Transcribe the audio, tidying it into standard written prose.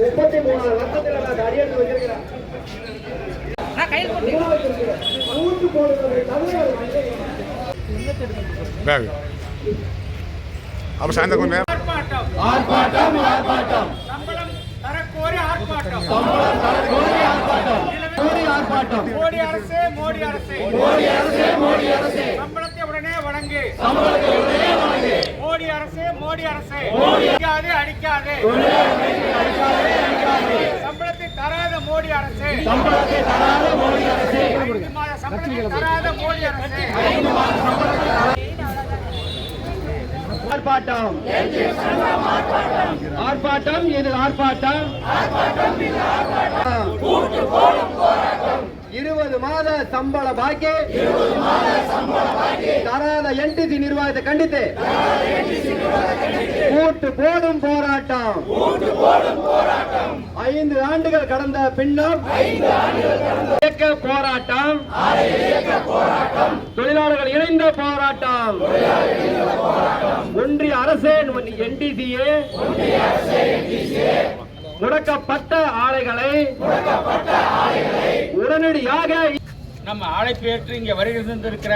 33 லட்சத்தில் நான் அடியெடுத்து வச்சிருக்கிறேன். நூற்று போடுவது தமிழர் பேக் அப்ப சாயந்தரம் கொஞ்சம் ஆர்ப்பாட்டம் ஆர்ப்பாட்டம் சம்பளம் தரக்கோரி ஆர்ப்பாட்டம். சம்பளம் தரக்கோரி ஆர்ப்பாட்டம். ஆர்ப்பாட்டம். மோடி அரசே மோடி அரசே மோடி அரசே மோடி அரசே சம்பளத்தை உடனே வழங்கு. சம்பளத்தை உடனே வழங்கு. மோடி அரசே மோடி அரசே அடிக்காதே சம்பளத்தை தராத மோடி அரசே. சம்பளத்தை தராத மோடி அரசே. 5 மாத சம்பளத்தை தராத மோடி அரசே. ஆர்ப்பாட்டம் ஆர்ப்பாட்டம் இது ஆர்ப்பாட்டம் 20 மாத சம்பள பாக்கி தராத என்டிசி நிர்வாகத்தை கண்டித்து கூட்டு போடும் போராட்டம். 5 ஆண்டுகள் கடந்த பின்னும் இயக்க போராட்டம். தொழிலாளர்கள் இணைந்த போராட்டம். ஒன்றிய அரசே என்டிசிஏ முடக்கப்பட்ட ஆலைகளை உடனடியாக நம்ம அழைப்பு ஏற்று இங்க வருகை தந்திருக்கிற